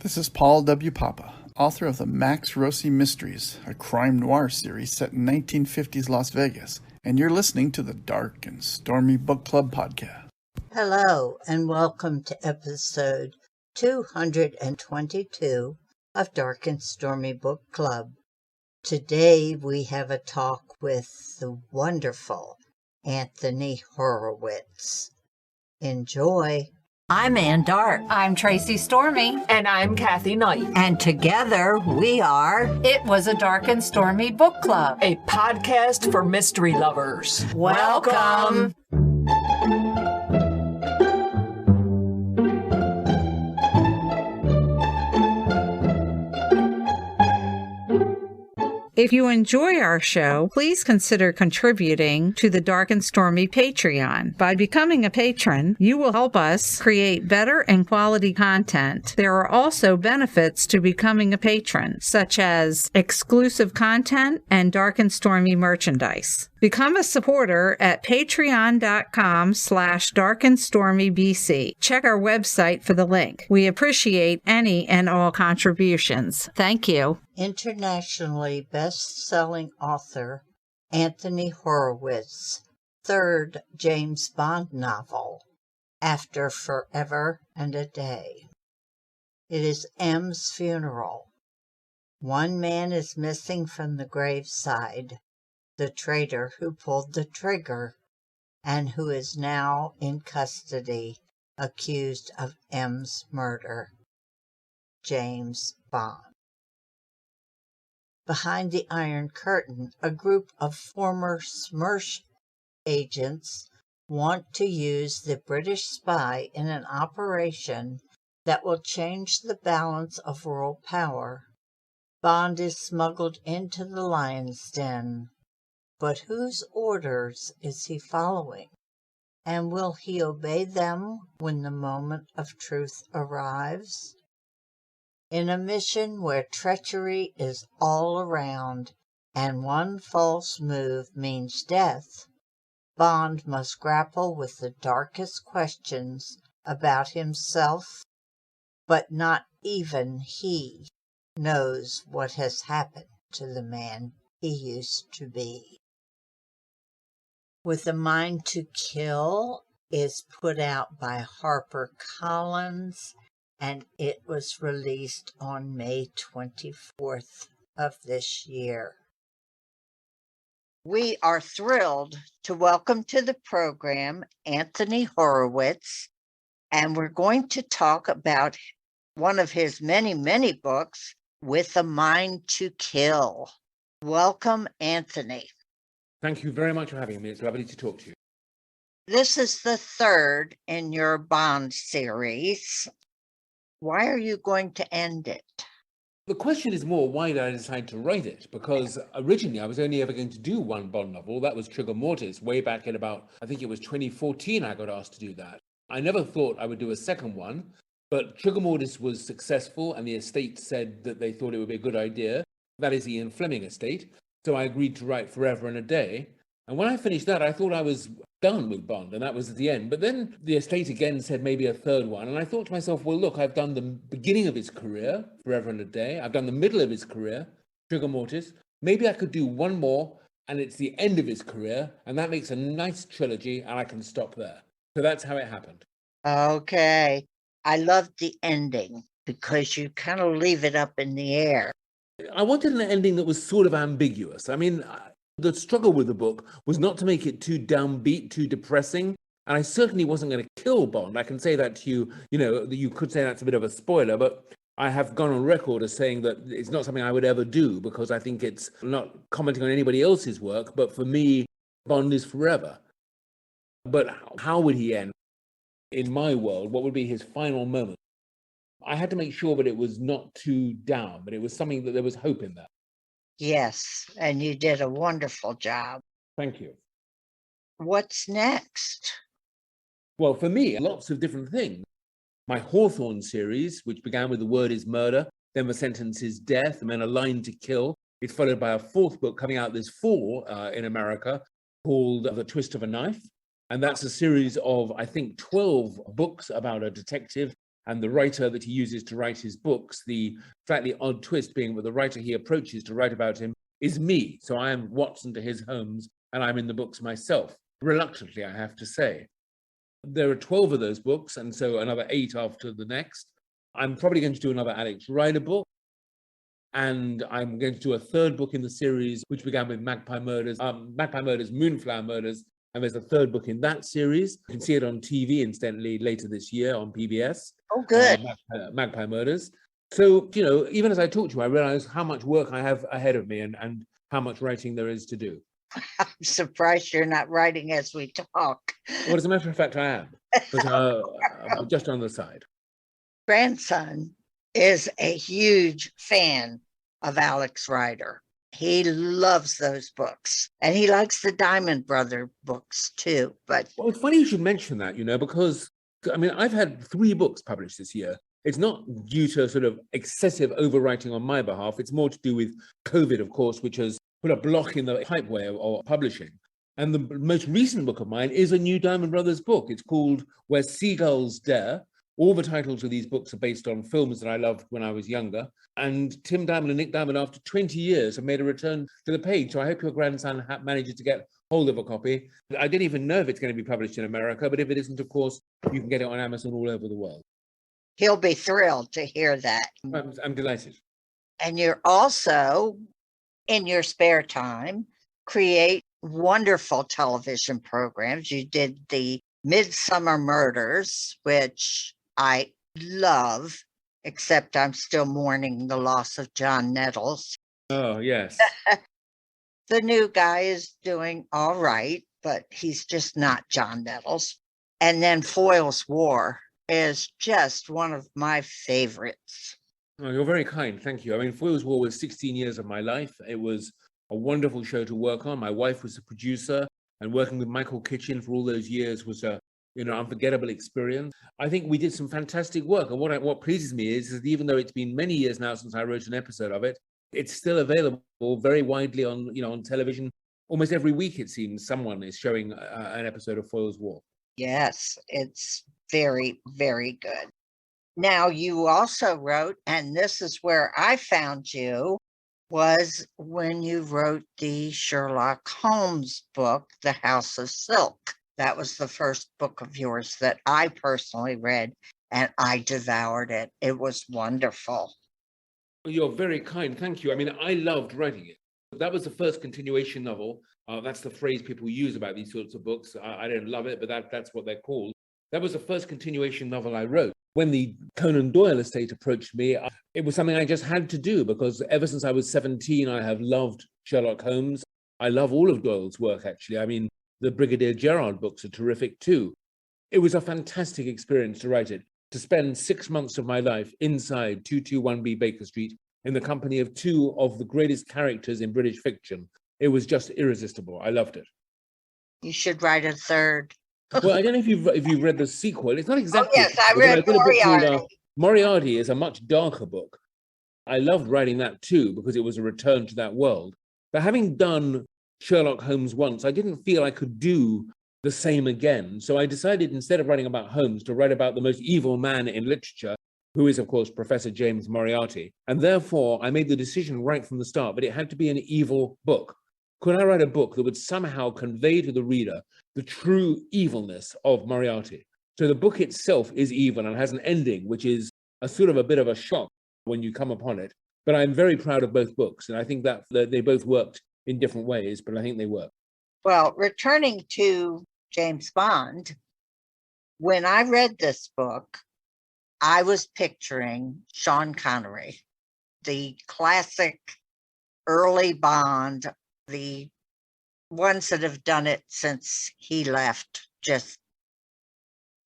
This is Paul W. Papa, author of the Max Rossi Mysteries, a crime noir series set in 1950s Las Vegas, and you're listening to the Dark and Stormy Book Club podcast. Hello, and welcome to episode 222 of Dark and Stormy Book Club. Today we have a talk with the wonderful Anthony Horowitz. Enjoy. I'm Ann Dart. I'm Tracy Stormy. And I'm Kathy Knight. And together we are It Was a Dark and Stormy Book Club, a podcast for mystery lovers. Welcome. If you enjoy our show, please consider contributing to the Dark and Stormy Patreon. By becoming a patron, you will help us create better and quality content. There are also benefits to becoming a patron, such as exclusive content and Dark and Stormy merchandise. Become a supporter at patreon.com/darkandstormybc. Check our website for the link. We appreciate any and all contributions. Thank you. Internationally best-selling author Anthony Horowitz, third James Bond novel, After Forever and a Day. It is M's funeral. One man is missing from the graveside, the traitor who pulled the trigger and who is now in custody, accused of M's murder. James Bond. Behind the Iron Curtain, a group of former Smersh agents want to use the British spy in an operation that will change the balance of world power. Bond is smuggled into the lion's den. But whose orders is he following? And will he obey them when the moment of truth arrives? In a mission where treachery is all around and one false move means death, Bond must grapple with the darkest questions about himself, but not even he knows what has happened to the man he used to be. With a Mind to Kill is put out by HarperCollins, and it was released on May 24th of this year. We are thrilled to welcome to the program Anthony Horowitz, and we're going to talk about one of his many, many books, With a Mind to Kill. Welcome, Anthony. Thank you very much for having me. It's lovely to talk to you. This is the third in your Bond series. Why are you going to end it? The question is more, why did I decide to write it? Because originally I was only ever going to do one Bond novel. That was Trigger Mortis, way back in about, I think it was 2014 I got asked to do that. I never thought I would do a second one, but Trigger Mortis was successful and the estate said that they thought it would be a good idea. That is Ian Fleming Estate. So I agreed to write Forever and a Day. And when I finished that, I thought I was done with Bond, and that was at the end. But then the estate again said maybe a third one. And I thought to myself, well, look, I've done the beginning of his career, Forever and a Day. I've done the middle of his career, Trigger Mortis. Maybe I could do one more, and it's the end of his career. And that makes a nice trilogy, and I can stop there. So that's how it happened. Okay. I loved the ending because you kind of leave it up in the air. I wanted an ending that was sort of ambiguous. I mean, the struggle with the book was not to make it too downbeat, too depressing. And I certainly wasn't going to kill Bond. I can say that to you, you could say that's a bit of a spoiler, but I have gone on record as saying that it's not something I would ever do because I think it's not commenting on anybody else's work. But for me, Bond is forever. But how would he end? In my world, what would be his final moment? I had to make sure that it was not too down, but it was something that there was hope in that. Yes, and you did a wonderful job. Thank you. What's next? Well, for me, lots of different things. My Hawthorne series, which began with The Word is Murder, then The Sentence is Death, and then A Line to Kill. It's followed by a fourth book coming out this fall in America called The Twist of a Knife. And that's a series of, I think, 12 books about a detective and the writer that he uses to write his books, the slightly odd twist being that the writer he approaches to write about him is me. So I am Watson to his Holmes, and I'm in the books myself. Reluctantly, I have to say. There are 12 of those books, and so another 8 after the next. I'm probably going to do another Alex Rider book, and I'm going to do a 3rd book in the series, which began with Magpie Murders, Moonflower Murders, and there's a 3rd book in that series. You can see it on TV, incidentally, later this year on PBS. Oh, good. Magpie Murders. So, you know, even as I talk to you, I realize how much work I have ahead of me and how much writing there is to do. I'm surprised you're not writing as we talk. Well, as a matter of fact, I am, but just on the side. Grandson is a huge fan of Alex Rider. He loves those books, and he likes the Diamond Brother books too. But well, it's funny you should mention that, you know, because I mean, I've had 3 books published this year. It's not due to sort of excessive overwriting on my behalf. It's more to do with COVID, of course, which has put a block in the pipeway of publishing. And the most recent book of mine is a new Diamond Brothers book. It's called Where Seagulls Dare. All the titles of these books are based on films that I loved when I was younger. And Tim Diamond and Nick Diamond, after 20 years, have made a return to the page. So I hope your grandson manages to get hold of a copy. I don't even know if it's going to be published in America, but if it isn't, of course, you can get it on Amazon all over the world. he'll be thrilled to hear that. I'm delighted. And you're also, in your spare time, create wonderful television programs. You did the Midsummer Murders, which I love, except I'm still mourning the loss of John Nettles. Oh, yes. The new guy is doing all right, but he's just not John Nettles. And then Foyle's War is just one of my favorites. Oh, you're very kind. Thank you. I mean, Foyle's War was 16 years of my life. It was a wonderful show to work on. My wife was the producer, and working with Michael Kitchen for all those years was a unforgettable experience. I think we did some fantastic work. And what pleases me is that even though it's been many years now since I wrote an episode of it, it's still available very widely on television. Almost every week, it seems, someone is showing an episode of Foyle's War. Yes, it's very, very good. Now, you also wrote, and this is where I found you, was when you wrote the Sherlock Holmes book, The House of Silk. That was the first book of yours that I personally read, and I devoured it. It was wonderful. You're very kind. Thank you. I mean, I loved writing it. That was the first continuation novel. That's the phrase people use about these sorts of books. I don't love it, but that's what they're called. That was the first continuation novel I wrote. When the Conan Doyle estate approached me, it was something I just had to do because ever since I was 17, I have loved Sherlock Holmes. I love all of Doyle's work, actually. I mean, the Brigadier Gerard books are terrific too. It was a fantastic experience to write it, to spend 6 months of my life inside 221B Baker Street in the company of two of the greatest characters in British fiction. It was just irresistible. I loved it. You should write a third. Well, I don't know if you've read the sequel. It's not exactly. Oh, yes, I read Moriarty. Moriarty is a much darker book. I loved writing that too because it was a return to that world. But having done Sherlock Holmes once, I didn't feel I could do the same again. So I decided, instead of writing about Holmes, to write about the most evil man in literature, who is, of course, Professor James Moriarty. And therefore, I made the decision right from the start, but it had to be an evil book. Could I write a book that would somehow convey to the reader the true evilness of Moriarty? So the book itself is evil and has an ending, which is a sort of a bit of a shock when you come upon it. But I'm very proud of both books, and I think that they both worked in different ways, but I think they work. Well, returning to James Bond, when I read this book, I was picturing Sean Connery, the classic early Bond, the ones that have done it since he left,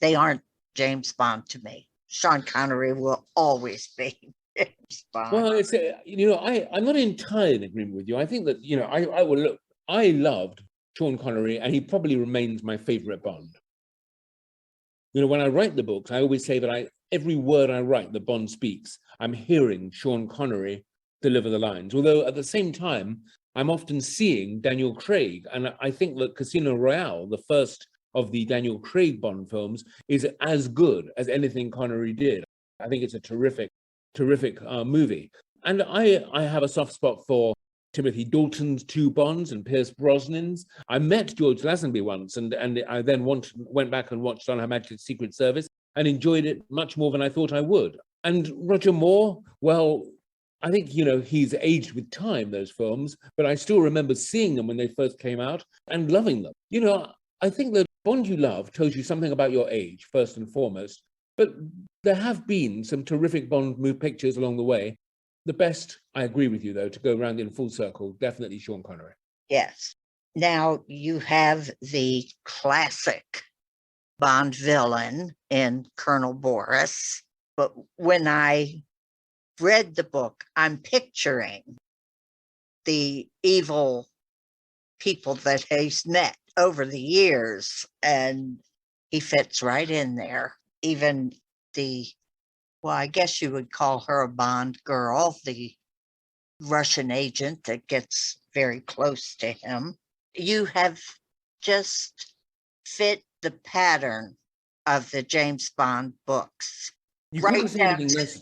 they aren't James Bond to me. Sean Connery will always be James Bond. Well, I'm not entirely in agreement with you. I think that, I loved Sean Connery, and he probably remains my favorite Bond. When I write the books, I always say that every word I write that Bond speaks, I'm hearing Sean Connery deliver the lines. Although at the same time, I'm often seeing Daniel Craig, and I think that Casino Royale, the first of the Daniel Craig Bond films is as good as anything Connery did. I think it's a terrific movie. And I have a soft spot for Timothy Dalton's two Bonds and Pierce Brosnan's. I met George Lazenby once, and I then went back and watched On Her Majesty's Secret Service and enjoyed it much more than I thought I would. And Roger Moore, well, I think, he's aged with time, those films, but I still remember seeing them when they first came out and loving them. I think that Bond you love tells you something about your age, first and foremost, but there have been some terrific Bond pictures along the way. The best, I agree with you, though, to go round in full circle, definitely Sean Connery. Yes. Now you have the classic Bond villain in Colonel Boris, but when I read the book, I'm picturing the evil people that he's met over the years, and he fits right in there. Even I guess you would call her a Bond girl, the Russian agent that gets very close to him. You have just fit the pattern of the James Bond books. You couldn't say anything less.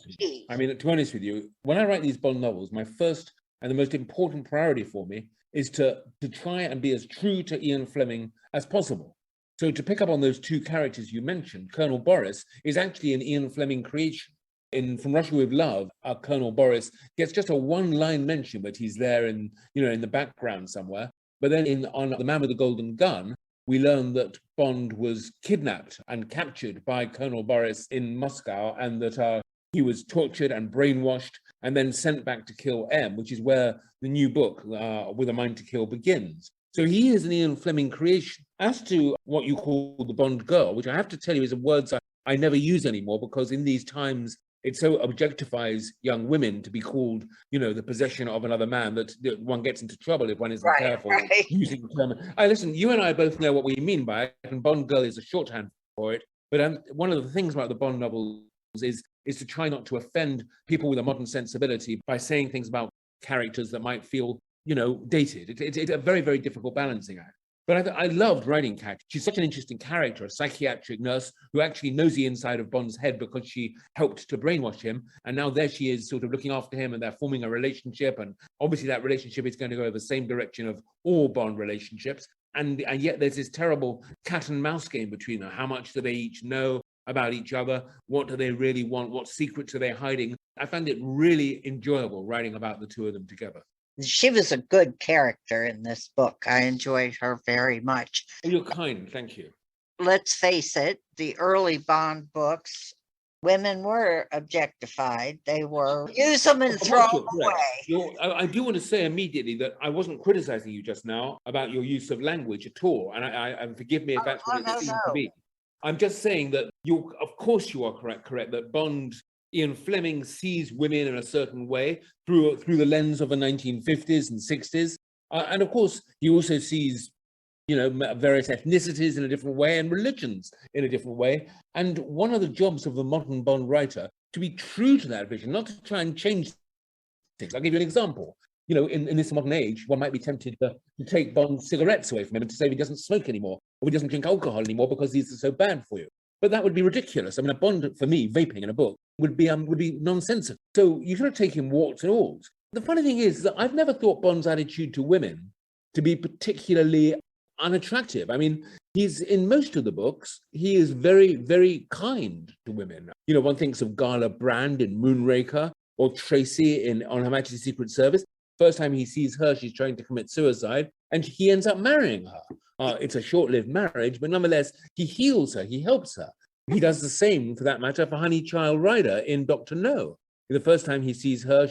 I mean, to be honest with you, when I write these Bond novels, my first and the most important priority for me is to try and be as true to Ian Fleming as possible. So to pick up on those two characters you mentioned, Colonel Boris is actually an Ian Fleming creation. In From Russia with Love, Colonel Boris gets just a one-line mention, but he's there in the background somewhere. But then on The Man with the Golden Gun, we learn that Bond was kidnapped and captured by Colonel Boris in Moscow, and that he was tortured and brainwashed and then sent back to kill M, which is where the new book, With a Mind to Kill, begins. So he is an Ian Fleming creation. As to what you call the Bond girl, which I have to tell you is a word I never use anymore, because in these times it so objectifies young women to be called, the possession of another man, that one gets into trouble if one isn't careful using the term. Listen, you and I both know what we mean by it, and Bond girl is a shorthand for it. But one of the things about the Bond novels is to try not to offend people with a modern sensibility by saying things about characters that might feel, dated. It's a very, very difficult balancing act. But I loved writing Kat. She's such an interesting character, a psychiatric nurse who actually knows the inside of Bond's head because she helped to brainwash him. And now there she is sort of looking after him, and they're forming a relationship. And obviously that relationship is going to go the same direction of all Bond relationships. And yet there's this terrible cat and mouse game between them. How much do they each know about each other? What do they really want? What secrets are they hiding? I found it really enjoyable writing about the two of them together. She was a good character in this book. I enjoyed her very much. You're kind, thank you. Let's face it, the early Bond books, women were objectified. They were use them and throw them away. I do want to say immediately that I wasn't criticizing you just now about your use of language at all, and forgive me if that's what it seems to be. I'm just saying that of course you are correct that Bond, Ian Fleming, sees women in a certain way through the lens of the 1950s and 60s. And of course, he also sees, various ethnicities in a different way and religions in a different way. And one of the jobs of the modern Bond writer, to be true to that vision, not to try and change things. I'll give you an example. In this modern age, one might be tempted to take Bond's cigarettes away from him and to say he doesn't smoke anymore, or he doesn't drink alcohol anymore because these are so bad for you. But that would be ridiculous. I mean, a Bond, for me, vaping in a book would be nonsensical. So you sort of take him warts and alls. The funny thing is that I've never thought Bond's attitude to women to be particularly unattractive. I mean, he's in most of the books, he is very, very kind to women. One thinks of Gala Brand in Moonraker, or Tracy On Her Majesty's Secret Service. First time he sees her, she's trying to commit suicide, and he ends up marrying her. It's a short-lived marriage, but nonetheless, he heals her, he helps her. He does the same, for that matter, for Honey Child Rider in Dr. No. The first time he sees her,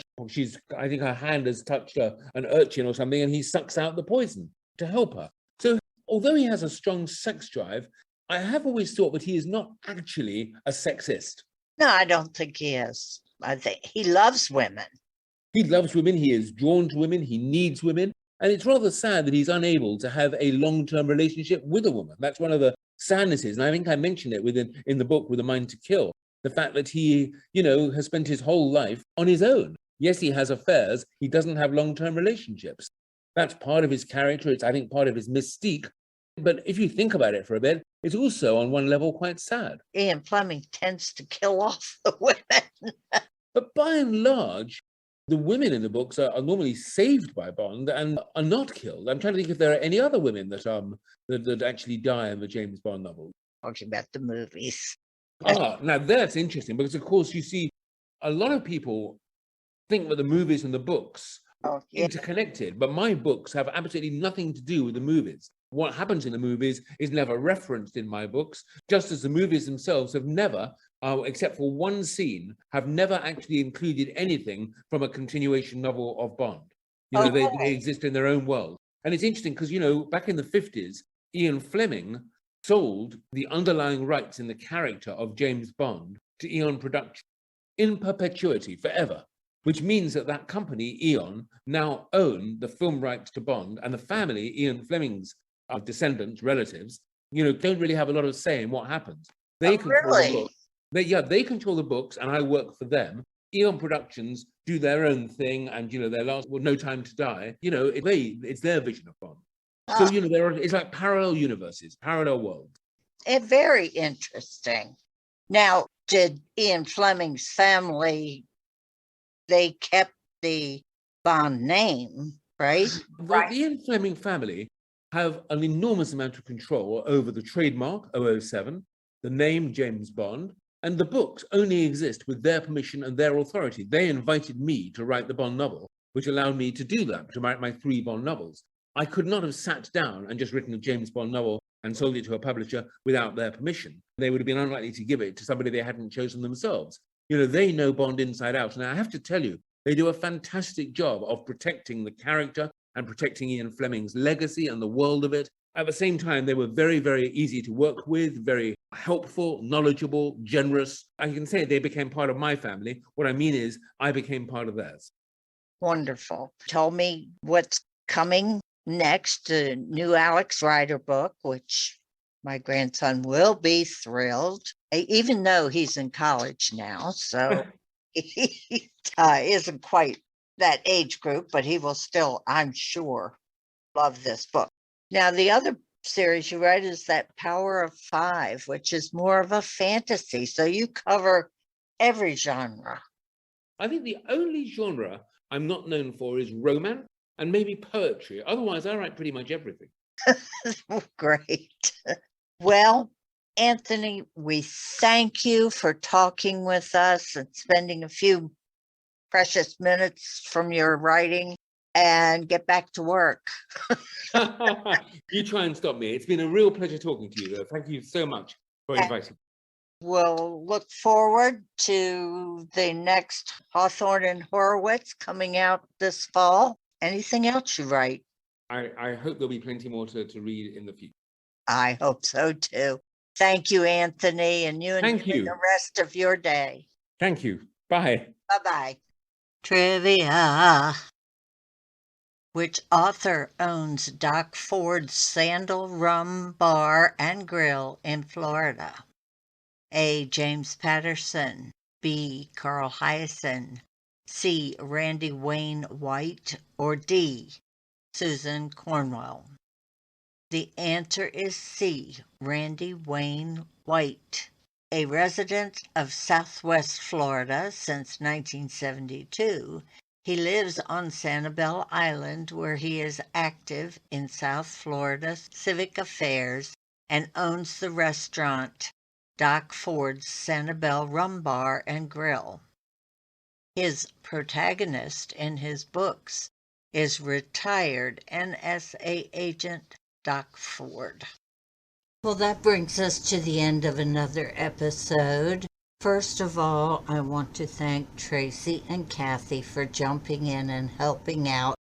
I think her hand has touched an urchin or something, and he sucks out the poison to help her. So although he has a strong sex drive, I have always thought that he is not actually a sexist. No, I don't think he is. I think he loves women. He loves women, he is drawn to women, he needs women. And it's rather sad that he's unable to have a long-term relationship with a woman. That's one of the sadnesses. And I think I mentioned it in the book, With a Mind to Kill. The fact that he, has spent his whole life on his own. Yes, he has affairs. He doesn't have long-term relationships. That's part of his character. It's, I think, part of his mystique. But if you think about it for a bit, it's also on one level quite sad. Ian Fleming tends to kill off the women. But by and large, the women in the books are normally saved by Bond and are not killed. I'm trying to think if there are any other women that actually die in the James Bond novels. Talking about the movies. Now that's interesting because, of course, you see a lot of people think that the movies and the books are interconnected, but my books have absolutely nothing to do with the movies. What happens in the movies is never referenced in my books, just as the movies themselves have never, except for one scene, have never actually included anything from a continuation novel of Bond. They exist in their own world. And it's interesting because, back in the 50s, Ian Fleming sold the underlying rights in the character of James Bond to Eon Productions in perpetuity, forever, which means that company, Eon, now own the film rights to Bond, and the family, Ian Fleming's descendants, relatives, don't really have a lot of say in what happens. They control the books. They control the books, and I work for them. Eon Productions do their own thing, and their last, No Time to Die. It's their vision of Bond. So it's like parallel universes, parallel worlds. It's very interesting. Now, did Ian Fleming's family? They kept the Bond name, right? The Ian Fleming family have an enormous amount of control over the trademark 007, the name James Bond, and the books only exist with their permission and their authority. They invited me to write the Bond novel, which allowed me to do that, to write my 3 Bond novels. I could not have sat down and just written a James Bond novel and sold it to a publisher without their permission. They would have been unlikely to give it to somebody they hadn't chosen themselves. They know Bond inside out. And I have to tell you, they do a fantastic job of protecting the character and protecting Ian Fleming's legacy and the world of it. At the same time, they were very, very easy to work with, very helpful, knowledgeable, generous. I can say they became part of my family. What I mean is I became part of theirs. Wonderful. Tell me what's coming next, the new Alex Rider book, which my grandson will be thrilled, even though he's in college now. So he isn't quite that age group, but he will still, I'm sure, love this book. Now, the other series you write is that Power of Five, which is more of a fantasy. So you cover every genre. I think the only genre I'm not known for is romance and maybe poetry. Otherwise, I write pretty much everything. Great. Well, Anthony, we thank you for talking with us and spending a few precious minutes from your writing, and get back to work. You try and stop me. It's been a real pleasure talking to you, though. Thank you so much for inviting me. We'll look forward to the next Hawthorne and Horowitz coming out this fall. Anything else you write? I hope there'll be plenty more to read in the future. I hope so, too. Thank you, Anthony, and you enjoy the rest of your day. Thank you. Bye. Bye-bye. Trivia. Which author owns Doc Ford's Sandal Rum Bar and Grill in Florida? A. James Patterson. B. Carl Hyacin. C. Randy Wayne White. Or D. Susan Cornwell. The answer is C. Randy Wayne White. A resident of Southwest Florida since 1972, he lives on Sanibel Island, where he is active in South Florida civic affairs and owns the restaurant Doc Ford's Sanibel Rum Bar and Grill. His protagonist in his books is retired NSA agent Doc Ford. Well, that brings us to the end of another episode. First of all, I want to thank Tracy and Kathy for jumping in and helping out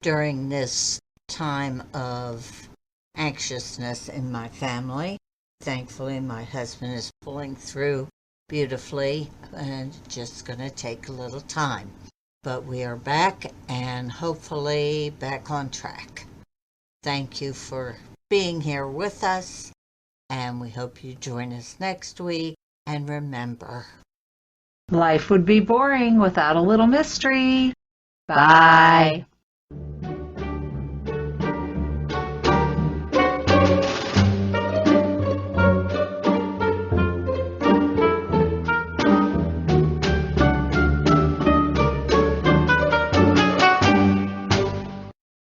during this time of anxiousness in my family. Thankfully, my husband is pulling through beautifully, and it's just going to take a little time. But we are back and hopefully back on track. Thank you for being here with us, and we hope you join us next week. And remember, life would be boring without a little mystery. Bye.